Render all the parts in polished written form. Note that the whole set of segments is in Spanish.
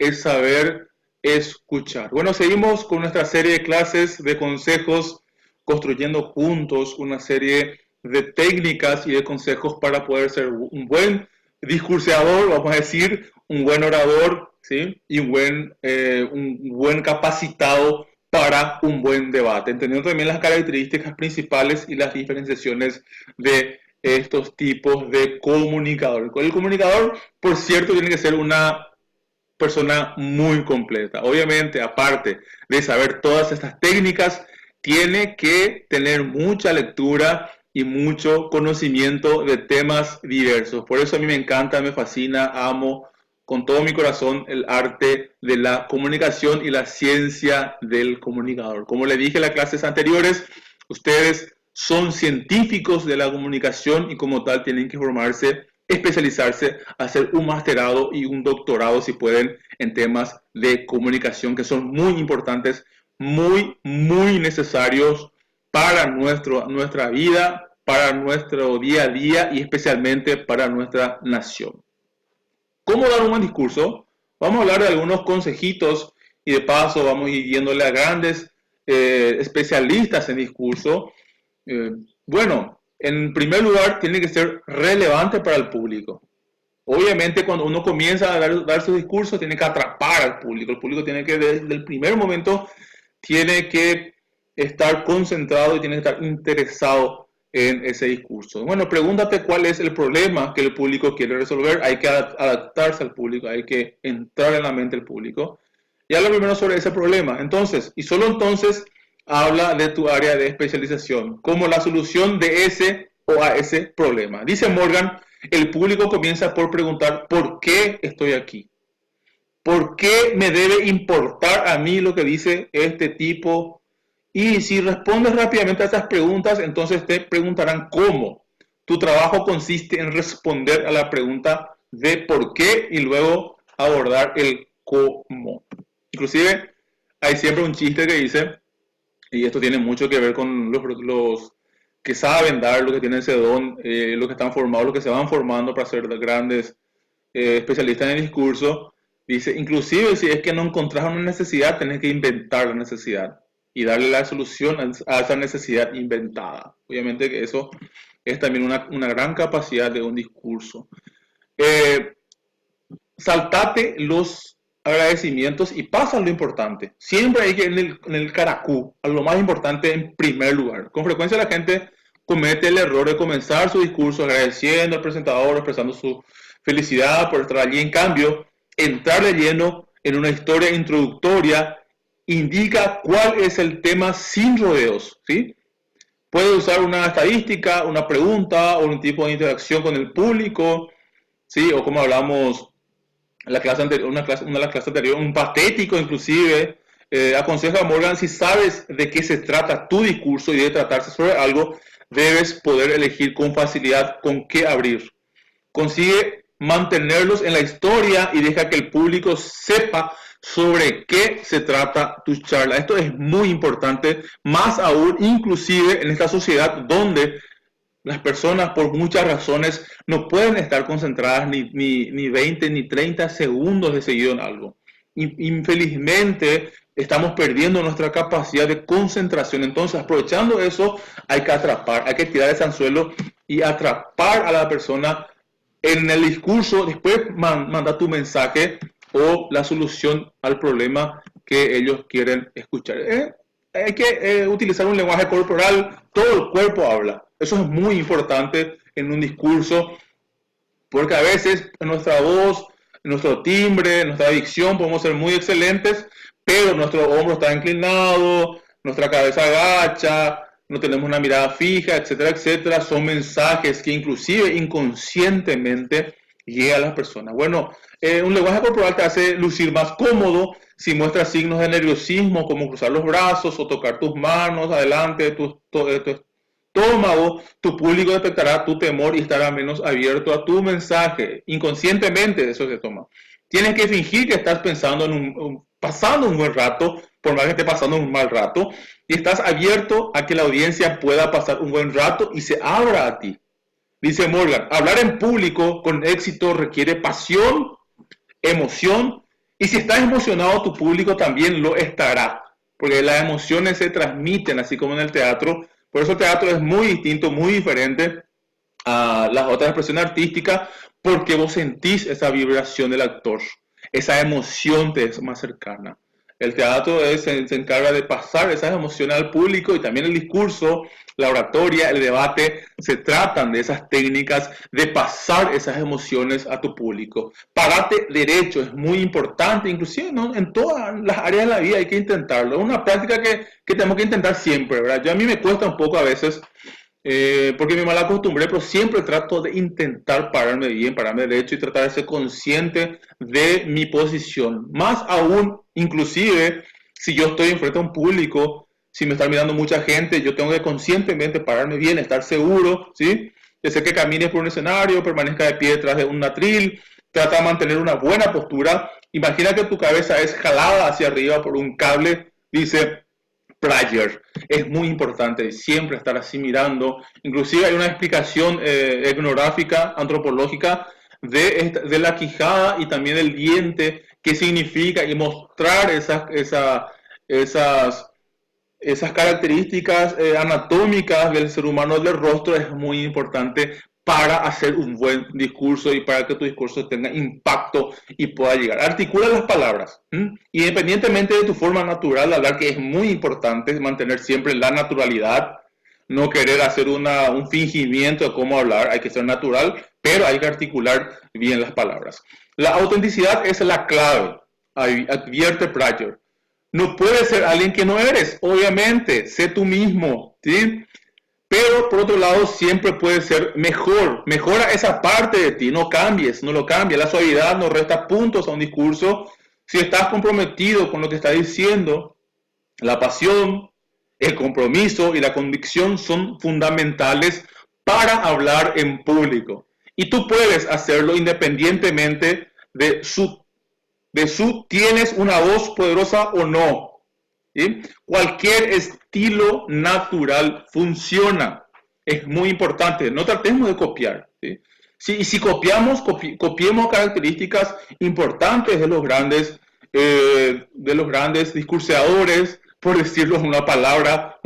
es saber escuchar. Bueno, seguimos con nuestra serie de clases de consejos, construyendo juntos una serie de técnicas y de consejos para poder ser un buen discurseador, vamos a decir, un buen orador, ¿sí? Y un buen capacitado para un buen debate, entendiendo también las características principales y las diferenciaciones de estos tipos de comunicador. El comunicador, por cierto, tiene que ser una persona muy completa. Obviamente, aparte de saber todas estas técnicas, tiene que tener mucha lectura y mucho conocimiento de temas diversos. Por eso a mí me encanta, me fascina, amo con todo mi corazón el arte de la comunicación y la ciencia del comunicador. Como le dije en las clases anteriores, ustedes son científicos de la comunicación y como tal tienen que formarse, especializarse, hacer un masterado y un doctorado si pueden en temas de comunicación que son muy importantes, muy necesarios para nuestra vida, para nuestro día a día y especialmente para nuestra nación. ¿Cómo dar un buen discurso? Vamos a hablar de algunos consejitos y de paso vamos a ir yéndole a grandes especialistas en discurso. Bueno, en primer lugar, tiene que ser relevante para el público. Obviamente, cuando uno comienza a dar su discurso, tiene que atrapar al público. El público tiene que, desde el primer momento, tiene que estar concentrado y tiene que estar interesado en ese discurso. Bueno, pregúntate cuál es el problema que el público quiere resolver. Hay que adaptarse al público, hay que entrar en la mente del público. Y habla primero sobre ese problema. Entonces, y solo entonces, habla de tu área de especialización, como la solución de ese o a ese problema. Dice Morgan, el público comienza por preguntar, ¿por qué estoy aquí? ¿Por qué me debe importar a mí lo que dice este tipo? Y si respondes rápidamente a estas preguntas, entonces te preguntarán cómo. Tu trabajo consiste en responder a la pregunta de por qué y luego abordar el cómo. Inclusive, hay siempre un chiste que dice, y esto tiene mucho que ver con los que saben dar, los que tienen ese don, los que están formados, los que se van formando para ser grandes especialistas en el discurso. Dice, inclusive si es que no encontrás una necesidad, tenés que inventar la necesidad y darle la solución a esa necesidad inventada. Obviamente que eso es también una gran capacidad de un discurso. Saltate los agradecimientos y pasa a lo importante. Siempre hay que en el caracú, a lo más importante en primer lugar. Con frecuencia la gente comete el error de comenzar su discurso agradeciendo al presentador, expresando su felicidad por estar allí. En cambio, entrar de lleno en una historia introductoria indica cuál es el tema sin rodeos, ¿sí? Puede usar una estadística, una pregunta o un tipo de interacción con el público, ¿sí? O como hablamos en la clase anterior, una de las clases anteriores, un patético inclusive. Aconseja a Morgan, si sabes de qué se trata tu discurso y debe tratarse sobre algo, debes poder elegir con facilidad con qué abrir. Consigue mantenerlos en la historia y deja que el público sepa sobre qué se trata tu charla. Esto es muy importante, más aún inclusive en esta sociedad donde las personas por muchas razones no pueden estar concentradas ni 20 ni 30 segundos de seguido en algo. Infelizmente estamos perdiendo nuestra capacidad de concentración. Entonces, aprovechando eso, hay que atrapar, hay que tirar ese anzuelo y atrapar a la persona en el discurso. Después manda tu mensaje o la solución al problema que ellos quieren escuchar. Hay que utilizar un lenguaje corporal, todo el cuerpo habla. Eso es muy importante en un discurso, porque a veces en nuestra voz, en nuestro timbre, en nuestra dicción podemos ser muy excelentes, pero nuestro hombro está inclinado, nuestra cabeza agacha, no tenemos una mirada fija, etcétera, etcétera. Son mensajes que inclusive inconscientemente llegan a las personas. Bueno, un lenguaje corporal te hace lucir más cómodo si muestras signos de nerviosismo, como cruzar los brazos o tocar tus manos adelante de tu estómago. Tu público detectará tu temor y estará menos abierto a tu mensaje. Inconscientemente eso se toma. Tienes que fingir que estás pensando pasando un buen rato, por más que esté pasando un mal rato, y estás abierto a que la audiencia pueda pasar un buen rato y se abra a ti. Dice Morgan, hablar en público con éxito requiere pasión, emoción Y si estás emocionado, tu público también lo estará, porque las emociones se transmiten, así como en el teatro. Por eso el teatro es muy distinto, muy diferente a las otras expresiones artísticas, porque vos sentís esa vibración del actor, esa emoción te es más cercana. El teatro se encarga de pasar esas emociones al público, y también el discurso, la oratoria, el debate, se tratan de esas técnicas de pasar esas emociones a tu público. Pararte derecho es muy importante, inclusive, ¿no?, en todas las áreas de la vida hay que intentarlo. Es una práctica que tenemos que intentar siempre, ¿verdad? Yo, a mí me cuesta un poco a veces, porque me mal acostumbré, pero siempre trato de intentar pararme bien, pararme derecho y tratar de ser consciente de mi posición. Más aún, inclusive, si yo estoy enfrente a un público, si me está mirando mucha gente, yo tengo que conscientemente pararme bien, estar seguro, ¿sí? De ser que camine por un escenario, permanezca de pie detrás de un atril, trata de mantener una buena postura. Imagina que tu cabeza es jalada hacia arriba por un cable, dice Prager. Es muy importante siempre estar así mirando. Inclusive hay una explicación etnográfica, antropológica, de la quijada y también del diente, qué significa, y mostrar esas, esas características anatómicas del ser humano, del rostro, es muy importante para hacer un buen discurso y para que tu discurso tenga impacto y pueda llegar. Articula las palabras, independientemente de tu forma natural de hablar, que es muy importante mantener siempre la naturalidad, no querer hacer un fingimiento de cómo hablar, hay que ser natural, pero hay que articular bien las palabras. La autenticidad es la clave, advierte Prager. No puedes ser alguien que no eres, obviamente, sé tú mismo, ¿sí? Pero por otro lado, siempre puedes ser mejor. Mejora esa parte de ti, no cambies, no lo cambies. La suavidad no resta puntos a un discurso. Si estás comprometido con lo que estás diciendo, la pasión, el compromiso y la convicción son fundamentales para hablar en público. Y tú puedes hacerlo independientemente de tienes una voz poderosa o no. ¿Sí? Cualquier estilo natural funciona. Es muy importante. No tratemos de copiar. ¿Sí? Si copiamos, copiemos características importantes de los grandes discurseadores, por decirlo una palabra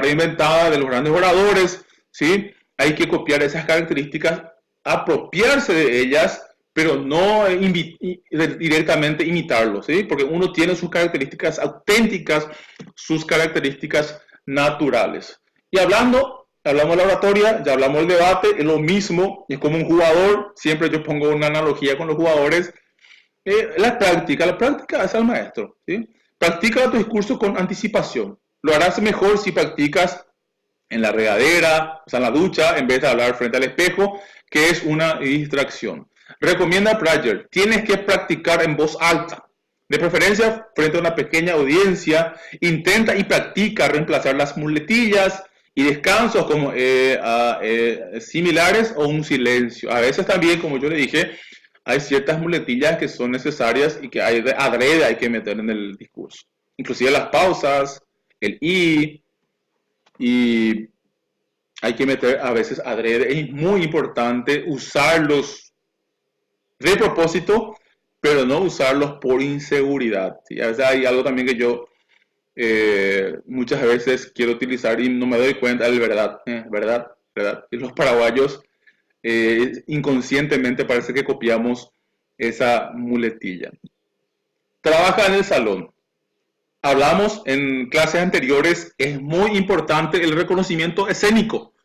inventada, de los grandes oradores. ¿Sí? Hay que copiar esas características, apropiarse de ellas, pero no directamente imitarlo, ¿sí? Porque uno tiene sus características auténticas, sus características naturales. Y hablamos de la oratoria, ya hablamos del debate, es lo mismo, es como un jugador, siempre yo pongo una analogía con los jugadores. La práctica es al maestro, ¿sí? Practica tu discurso con anticipación. Lo harás mejor si practicas en la regadera, o sea, en la ducha, en vez de hablar frente al espejo, que es una distracción. Recomienda Prager, tienes que practicar en voz alta, de preferencia frente a una pequeña audiencia. Intenta y practica reemplazar las muletillas y descansos como similares o un silencio. A veces también, como yo le dije, hay ciertas muletillas que son necesarias y que adrede hay que meter en el discurso. Inclusive las pausas, el y hay que meter a veces adrede. Es muy importante usarlos de propósito, pero no usarlos por inseguridad, ¿sí? A veces hay algo también que yo muchas veces quiero utilizar y no me doy cuenta, es verdad. Y los paraguayos inconscientemente parece que copiamos esa muletilla. Trabaja en el salón. Hablamos en clases anteriores, es muy importante el reconocimiento escénico,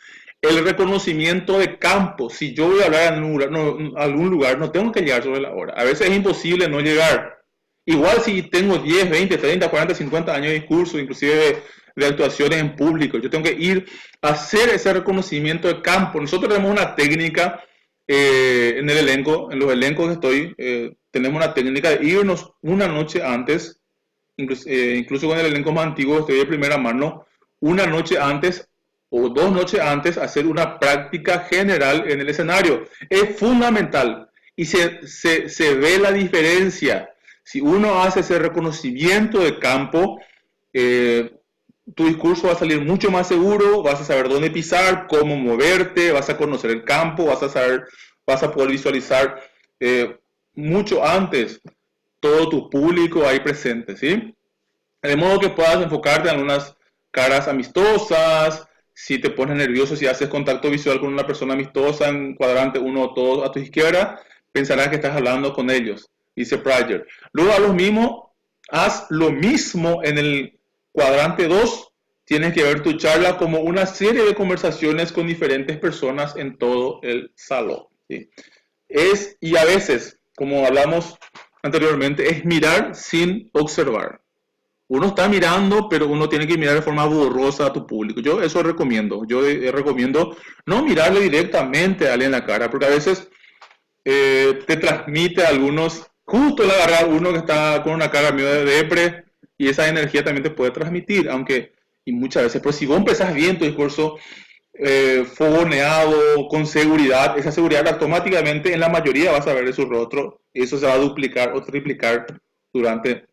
el reconocimiento de campo. Si yo voy a hablar en algún lugar, no tengo que llegar sobre la hora. A veces es imposible no llegar. Igual si tengo 10, 20, 30, 40, 50 años de discurso, inclusive de actuaciones en público, yo tengo que ir a hacer ese reconocimiento de campo. Nosotros tenemos una técnica en el elenco, en los elencos que estoy, tenemos una técnica de irnos una noche antes. Incluso con el elenco más antiguo estoy de primera mano, una noche antes o 2 noches antes, hacer una práctica general en el escenario. Es fundamental y se ve la diferencia. Si uno hace ese reconocimiento de campo, tu discurso va a salir mucho más seguro, vas a saber dónde pisar, cómo moverte, vas a conocer el campo, vas a poder visualizar mucho antes todo tu público ahí presente, ¿sí? De modo que puedas enfocarte en algunas caras amistosas, si te pones nervioso, si haces contacto visual con una persona amistosa en cuadrante 1 o 2 a tu izquierda, pensarás que estás hablando con ellos, dice Pryor. Luego haz lo mismo en el cuadrante 2, tienes que ver tu charla como una serie de conversaciones con diferentes personas en todo el salón, ¿sí? Y a veces, como hablamos anteriormente, es mirar sin observar. Uno está mirando, pero uno tiene que mirar de forma borrosa a tu público. Yo eso recomiendo. Yo recomiendo no mirarle directamente a alguien en la cara, porque a veces te transmite a algunos, justo el agarrar uno que está con una cara medio de depre, y esa energía también te puede transmitir, aunque, y muchas veces, pero si vos empezás bien tu discurso fogoneado, con seguridad, esa seguridad automáticamente en la mayoría vas a ver de su rostro, y eso se va a duplicar o triplicar durante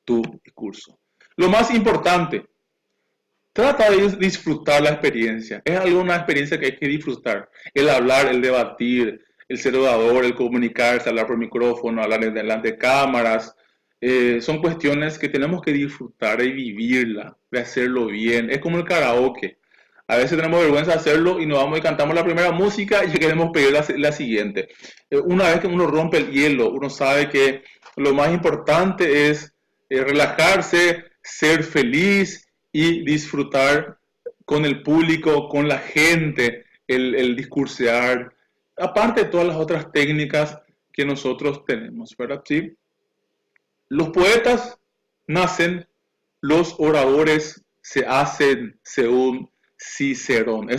tu discurso. Lo más importante, trata de disfrutar la experiencia. Es una experiencia que hay que disfrutar. El hablar, el debatir, el ser orador, el comunicarse, hablar por micrófono, hablar delante de cámaras. Son cuestiones que tenemos que disfrutar y vivirla, de hacerlo bien. Es como el karaoke. A veces tenemos vergüenza de hacerlo y nos vamos y cantamos la primera música y queremos pedir la siguiente. Una vez que uno rompe el hielo, uno sabe que lo más importante es relajarse, ser feliz y disfrutar con el público, con la gente, el discursear, aparte de todas las otras técnicas que nosotros tenemos, ¿verdad? ¿Sí? Los poetas nacen, los oradores se hacen, según Cicerón.